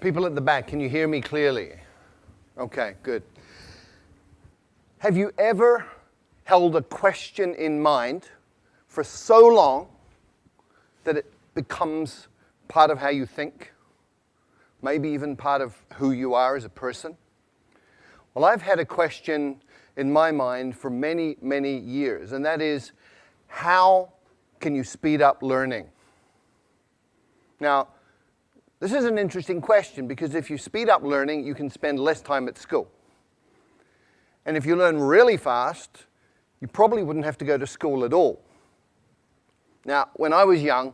People at the back, can you hear me clearly? Okay, good. Have you ever held a question in mind for so long that it becomes part of how you think? Maybe even part of who you are as a person? Well, I've had a question in my mind for many, many years, and that is, how can you speed up learning? Now, this is an interesting question because if you speed up learning, you can spend less time at school. And if you learn really fast, you probably wouldn't have to go to school at all. Now, when I was young,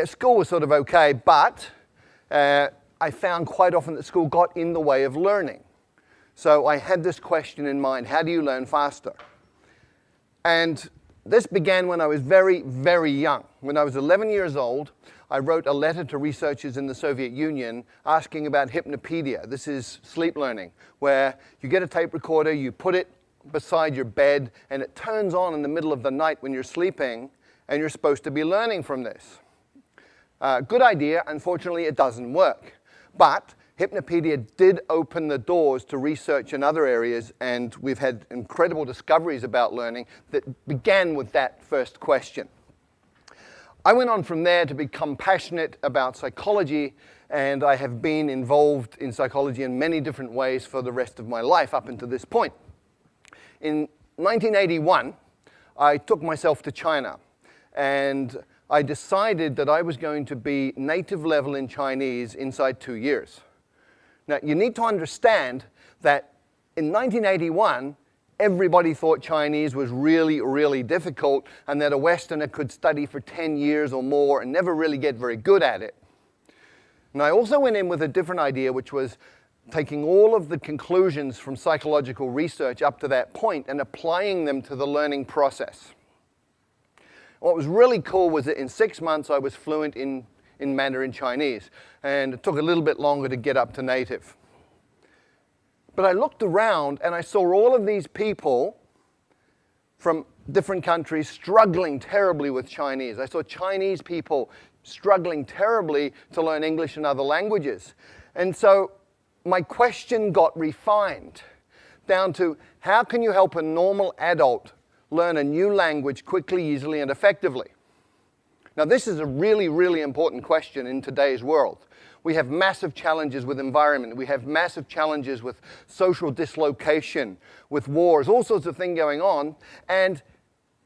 school was sort of okay, but I found quite often that school got in the way of learning. So I had this question in mind: how do you learn faster? And this began when I was very, very young. When I was 11 years old, I wrote a letter to researchers in the Soviet Union asking about hypnopedia. This is sleep learning, where you get a tape recorder, you put it beside your bed, and it turns on in the middle of the night when you're sleeping, and you're supposed to be learning from this. Good idea. Unfortunately, it doesn't work. But hypnopedia did open the doors to research in other areas, and we've had incredible discoveries about learning that began with that first question. I went on from there to become passionate about psychology, and I have been involved in psychology in many different ways for the rest of my life up until this point. In 1981, I took myself to China, and I decided that I was going to be native level in Chinese inside 2 years. Now, you need to understand that in 1981, everybody thought Chinese was really, really difficult and that a Westerner could study for 10 years or more and never really get very good at it. And I also went in with a different idea, which was taking all of the conclusions from psychological research up to that point and applying them to the learning process. What was really cool was that in 6 months I was fluent in Mandarin Chinese, and it took a little bit longer to get up to native. But I looked around and I saw all of these people from different countries struggling terribly with Chinese. I saw Chinese people struggling terribly to learn English and other languages. And so my question got refined down to, how can you help a normal adult learn a new language quickly, easily, and effectively? Now, this is a really, really important question in today's world. We have massive challenges with environment. We have massive challenges with social dislocation, with wars, all sorts of things going on. And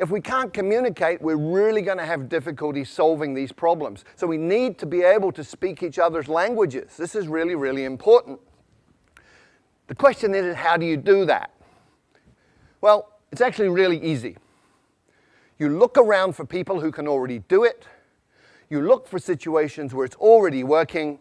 if we can't communicate, we're really going to have difficulty solving these problems. So we need to be able to speak each other's languages. This is really, really important. The question is, how do you do that? Well, it's actually really easy. You look around for people who can already do it. You look for situations where it's already working,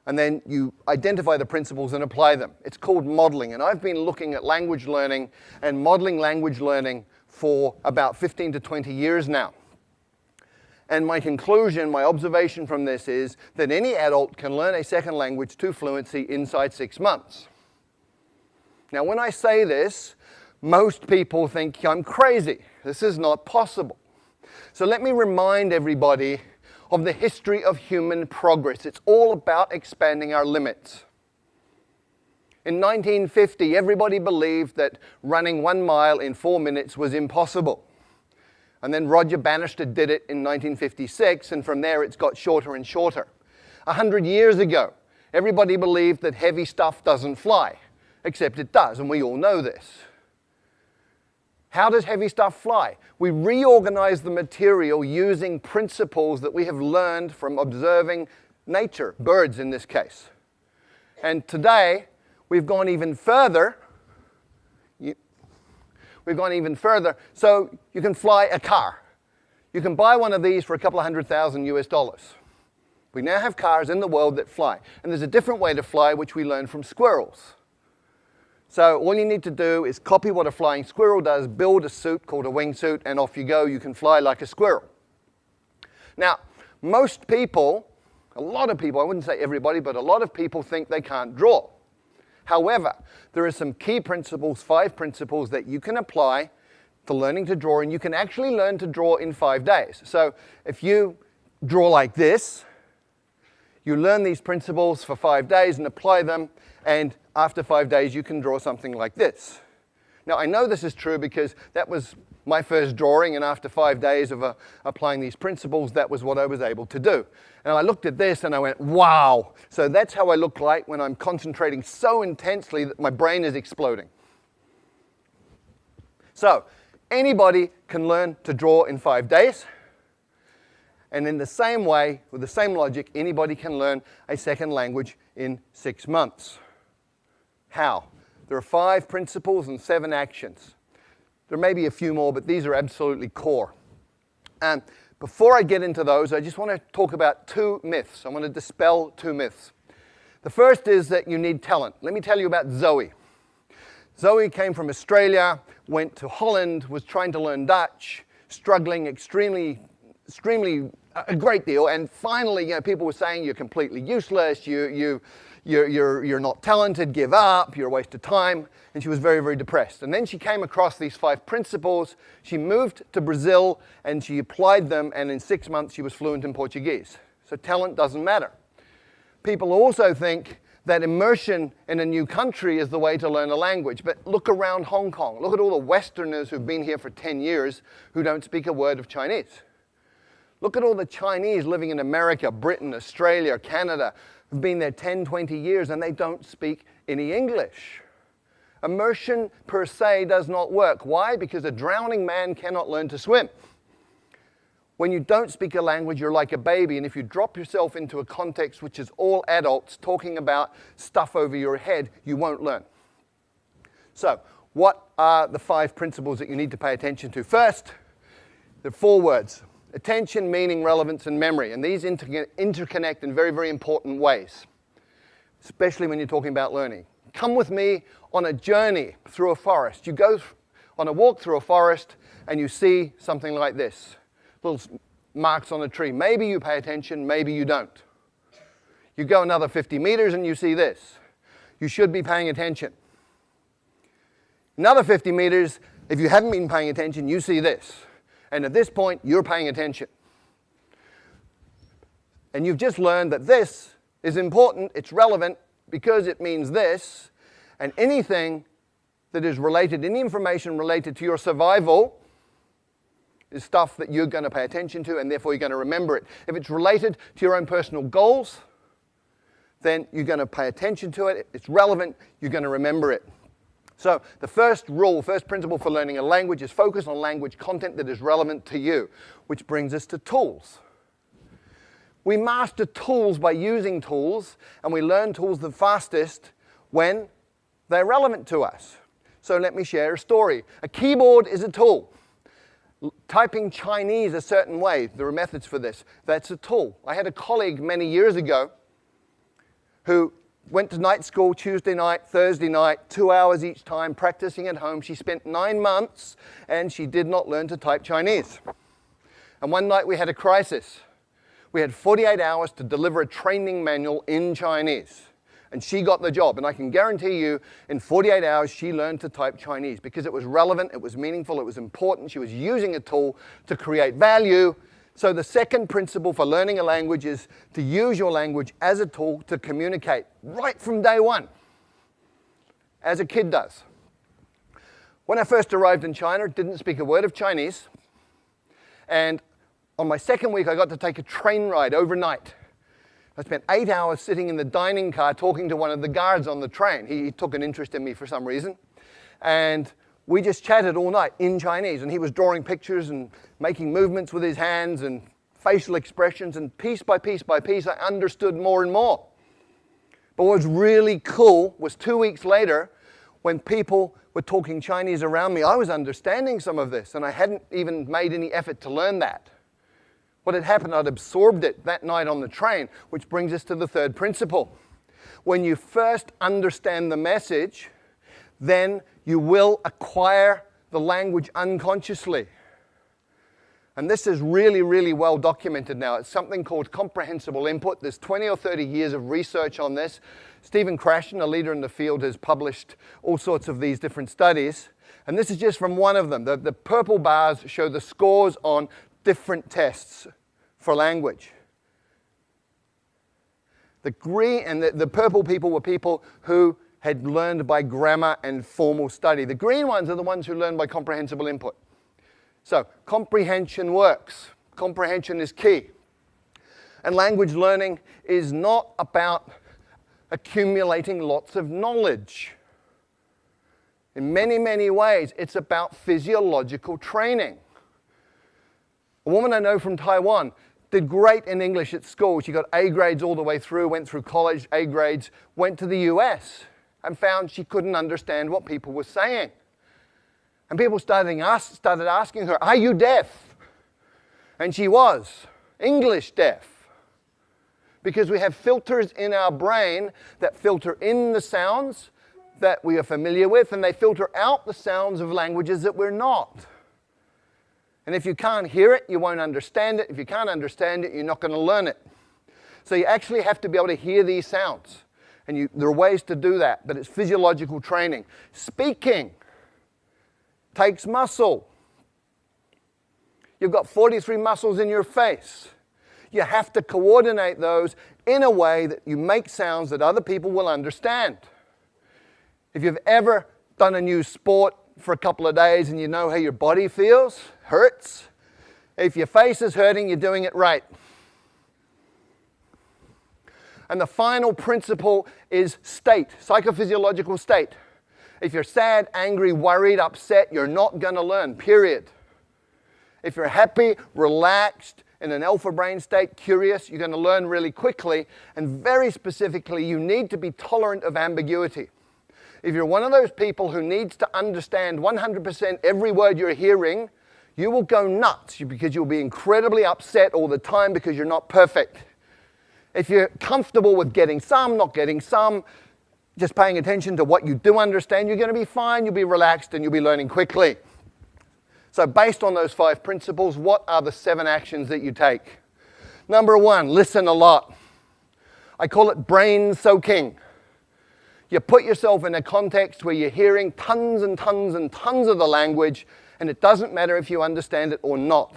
and then you identify the principles and apply them. It's called modeling, and I've been looking at language learning and modeling language learning for about 15 to 20 years now. And my conclusion, my observation from this is that any adult can learn a second language to fluency inside 6 months. Now, when I say this, most people think I'm crazy. This is not possible. So let me remind everybody of the history of human progress. It's all about expanding our limits. In 1950, everybody believed that running 1 mile in 4 minutes was impossible. And then Roger Bannister did it in 1956, and from there it's got shorter and shorter. 100 years ago, everybody believed that heavy stuff doesn't fly, except it does, and we all know this. How does heavy stuff fly? We reorganize the material using principles that we have learned from observing nature, birds in this case. And today, we've gone even further. So you can fly a car. You can buy one of these for a couple of $100,000 US. We now have cars in the world that fly. And there's a different way to fly, which we learned from squirrels. So all you need to do is copy what a flying squirrel does, build a suit called a wingsuit, and off you go. You can fly like a squirrel. Now, most people, a lot of people, I wouldn't say everybody, but a lot of people think they can't draw. However, there are some key principles, 5 principles that you can apply to learning to draw, and you can actually learn to draw in 5 days. So if you draw like this, You learn these principles for 5 days and apply them, and after 5 days you can draw something like this. Now I know this is true because that was my first drawing, and after 5 days of applying these principles, that was what I was able to do. And I looked at this and I went, wow! So that's how I look like when I'm concentrating so intensely that my brain is exploding. So, anybody can learn to draw in 5 days. And in the same way, with the same logic, anybody can learn a second language in 6 months. How? There are 5 principles and 7 actions. There may be a few more, but these are absolutely core. And before I get into those, I just want to talk about 2 myths. I want to dispel 2 myths. The first is that you need talent. Let me tell you about Zoe. Zoe came from Australia, went to Holland, was trying to learn Dutch, struggling extremely a great deal, and finally, people were saying you're completely useless, you're not talented, give up, you're a waste of time, and she was very, very depressed. And then she came across these 5 principles, she moved to Brazil, and she applied them, and in 6 months she was fluent in Portuguese. So talent doesn't matter. People also think that immersion in a new country is the way to learn a language, but look around Hong Kong, look at all the Westerners who've been here for 10 years who don't speak a word of Chinese. Look at all the Chinese living in America, Britain, Australia, Canada, who've been there 10, 20 years and they don't speak any English. Immersion per se does not work. Why? Because a drowning man cannot learn to swim. When you don't speak a language, you're like a baby, and if you drop yourself into a context which is all adults talking about stuff over your head, you won't learn. So, what are the 5 principles that you need to pay attention to? First, there are 4 words. Attention, meaning, relevance, and memory. And these interconnect in very, very important ways, especially when you're talking about learning. Come with me on a journey through a forest. You go on a walk through a forest and you see something like this. Little marks on a tree. Maybe you pay attention, maybe you don't. You go another 50 meters and you see this. You should be paying attention. Another 50 meters, if you haven't been paying attention, you see this. And at this point, you're paying attention. And you've just learned that this is important, it's relevant, because it means this, and anything that is related, any information related to your survival is stuff that you're going to pay attention to, and therefore you're going to remember it. If it's related to your own personal goals, then you're going to pay attention to it. If it's relevant, you're going to remember it. So the first rule, first principle for learning a language is focus on language content that is relevant to you, which brings us to tools. We master tools by using tools, and we learn tools the fastest when they're relevant to us. So let me share a story. A keyboard is a tool. Typing Chinese a certain way, there are methods for this, that's a tool. I had a colleague many years ago who went to night school Tuesday night, Thursday night, 2 hours each time, practicing at home. She spent 9 months and she did not learn to type Chinese. And one night we had a crisis. We had 48 hours to deliver a training manual in Chinese. And she got the job. And I can guarantee you, in 48 hours, she learned to type Chinese because it was relevant, it was meaningful, it was important. She was using a tool to create value. So the second principle for learning a language is to use your language as a tool to communicate right from day one, as a kid does. When I first arrived in China, didn't speak a word of Chinese. And on my second week, I got to take a train ride overnight. I spent 8 hours sitting in the dining car talking to one of the guards on the train. He took an interest in me for some reason. And we just chatted all night in Chinese, and he was drawing pictures and making movements with his hands and facial expressions, and piece by piece by piece, I understood more and more. But what was really cool was 2 weeks later, when people were talking Chinese around me, I was understanding some of this, and I hadn't even made any effort to learn that. What had happened, I'd absorbed it that night on the train, which brings us to the third principle. When you first understand the message, then you will acquire the language unconsciously. And this is really, really well documented now. It's something called comprehensible input. There's 20 or 30 years of research on this. Stephen Krashen, a leader in the field, has published all sorts of these different studies. And this is just from one of them. The purple bars show the scores on different tests for language. The green and the purple people were people who had learned by grammar and formal study. The green ones are the ones who learn by comprehensible input. So comprehension works. Comprehension is key. And language learning is not about accumulating lots of knowledge. In many, many ways, it's about physiological training. A woman I know from Taiwan did great in English at school. She got A grades all the way through, went through college, A grades, went to the US and found she couldn't understand what people were saying. And people started asking her, "Are you deaf?" And she was English deaf. Because we have filters in our brain that filter in the sounds that we are familiar with, and they filter out the sounds of languages that we're not. And if you can't hear it, you won't understand it. If you can't understand it, you're not going to learn it. So you actually have to be able to hear these sounds. And there are ways to do that, but it's physiological training. Speaking takes muscle. You've got 43 muscles in your face. You have to coordinate those in a way that you make sounds that other people will understand. If you've ever done a new sport for a couple of days and you know how your body feels, hurts, if your face is hurting, you're doing it right. And the final principle is state, psychophysiological state. If you're sad, angry, worried, upset, you're not going to learn, period. If you're happy, relaxed, in an alpha brain state, curious, you're going to learn really quickly. And very specifically, you need to be tolerant of ambiguity. If you're one of those people who needs to understand 100% every word you're hearing, you will go nuts because you'll be incredibly upset all the time because you're not perfect. If you're comfortable with getting some, not getting some, just paying attention to what you do understand, you're going to be fine, you'll be relaxed, and you'll be learning quickly. So based on those 5 principles, what are the 7 actions that you take? Number 1, listen a lot. I call it brain soaking. You put yourself in a context where you're hearing tons and tons and tons of the language, and it doesn't matter if you understand it or not.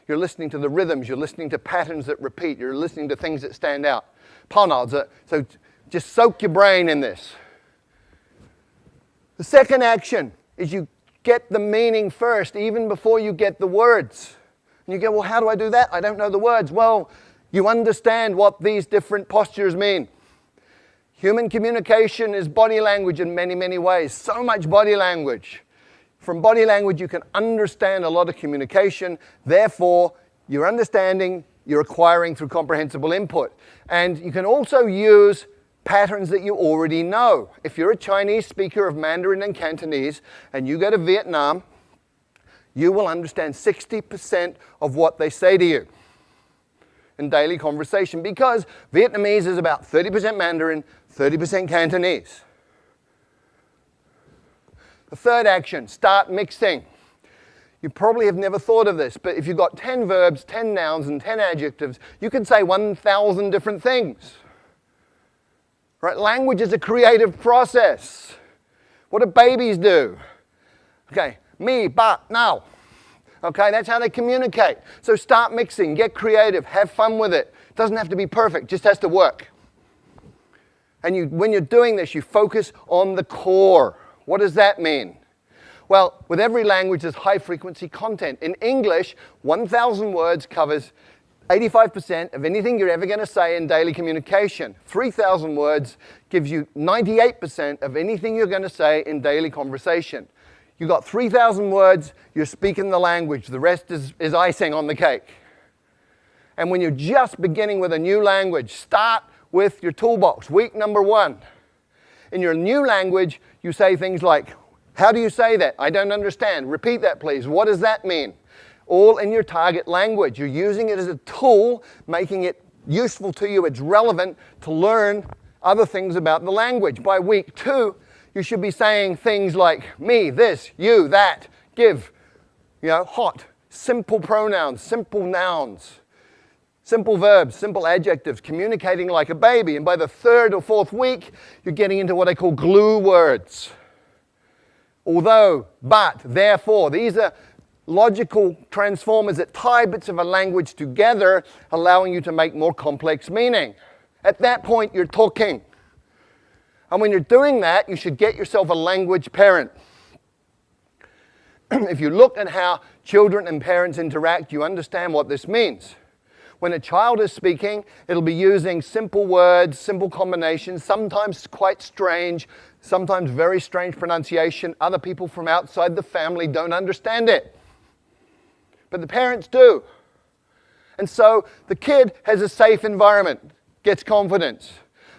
You're listening to the rhythms, you're listening to patterns that repeat, you're listening to things that stand out. So just soak your brain in this. The second action is you get the meaning first, even before you get the words. And you go, well, how do I do that? I don't know the words. Well, you understand what these different postures mean. Human communication is body language in many, many ways. So much body language. From body language, you can understand a lot of communication. Therefore, you're understanding, you're acquiring through comprehensible input. And you can also use patterns that you already know. If you're a Chinese speaker of Mandarin and Cantonese and you go to Vietnam, you will understand 60% of what they say to you in daily conversation because Vietnamese is about 30% Mandarin, 30% Cantonese. The third action, start mixing. You probably have never thought of this, but if you've got 10 verbs, 10 nouns, and 10 adjectives, you can say 1,000 different things. Right? Language is a creative process. What do babies do? Okay, me, ba, now. Okay, that's how they communicate. So start mixing, get creative, have fun with it. It doesn't have to be perfect, just has to work. And when you're doing this, you focus on the core. What does that mean? Well, with every language, there's high-frequency content. In English, 1,000 words covers 85% of anything you're ever going to say in daily communication. 3,000 words gives you 98% of anything you're going to say in daily conversation. You've got 3,000 words, you're speaking the language. The rest is icing on the cake. And when you're just beginning with a new language, start with your toolbox. Week number 1. In your new language, you say things like, how do you say that? I don't understand. Repeat that, please. What does that mean? All in your target language. You're using it as a tool, making it useful to you. It's relevant to learn other things about the language. By week 2, you should be saying things like me, this, you, that, give, hot, simple pronouns, simple nouns, simple verbs, simple adjectives, communicating like a baby. And by the 3rd or 4th week, you're getting into what I call glue words. Although, but, therefore, these are logical transformers that tie bits of a language together, allowing you to make more complex meaning. At that point, you're talking. And when you're doing that, you should get yourself a language parent. If you look at how children and parents interact, you understand what this means. When a child is speaking, it'll be using simple words, simple combinations, sometimes quite strange, sometimes very strange pronunciation. Other people from outside the family don't understand it. But the parents do. And so the kid has a safe environment, gets confidence.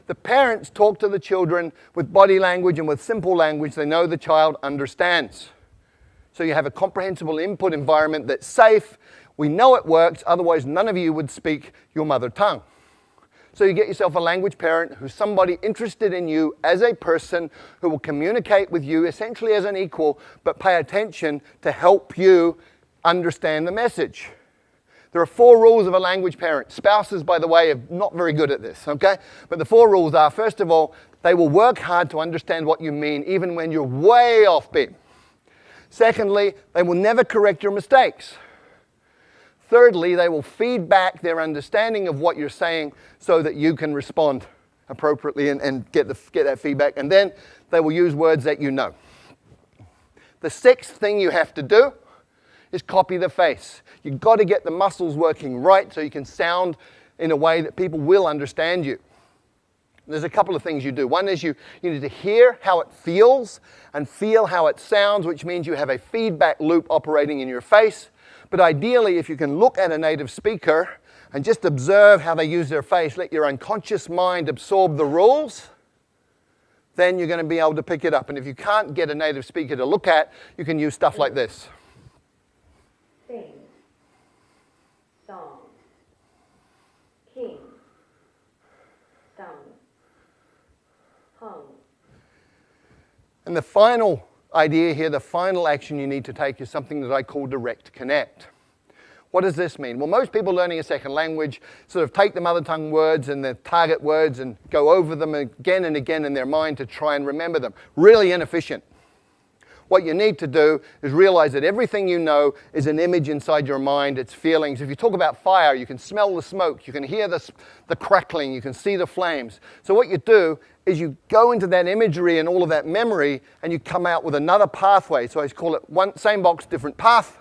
The parents talk to the children with body language and with simple language they know the child understands. So you have a comprehensible input environment that's safe. We know it works, otherwise none of you would speak your mother tongue. So you get yourself a language parent who's somebody interested in you as a person who will communicate with you essentially as an equal, but pay attention to help you understand the message. There are 4 rules of a language parent. Spouses, by the way, are not very good at this, okay? But the 4 rules are, first of all, they will work hard to understand what you mean, even when you're way off beat. Secondly, they will never correct your mistakes. Thirdly, they will feed back their understanding of what you're saying so that you can respond appropriately and get that feedback. And then they will use words that you know. The 6th thing you have to do is copy the face. You've got to get the muscles working right so you can sound in a way that people will understand you. There's a couple of things you do. One is you need to hear how it feels and feel how it sounds, which means you have a feedback loop operating in your face. But ideally, if you can look at a native speaker and just observe how they use their face, let your unconscious mind absorb the rules, then you're going to be able to pick it up. And if you can't get a native speaker to look at, you can use stuff like this. Sing, song, king, sung, hung. And the final idea here, the final action you need to take is something that I call direct connect. What does this mean? Well, most people learning a second language sort of take the mother tongue words and the target words and go over them again and again in their mind to try and remember them. Really inefficient. What you need to do is realize that everything you know is an image inside your mind, it's feelings. If you talk about fire, you can smell the smoke, you can hear the crackling, you can see the flames. So what you do is you go into that imagery and all of that memory and you come out with another pathway. So I call it same box, different path.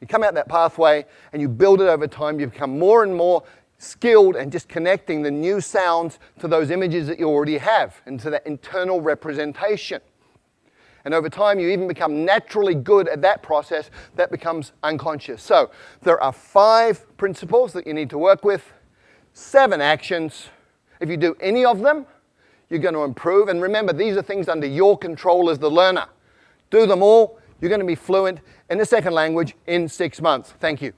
You come out that pathway and you build it over time. You become more and more skilled and just connecting the new sounds to those images that you already have and to that internal representation. And over time, you even become naturally good at that process that becomes unconscious. So there are 5 principles that you need to work with, 7 actions. If you do any of them, you're going to improve. And remember, these are things under your control as the learner. Do them all. You're going to be fluent in the second language in 6 months. Thank you.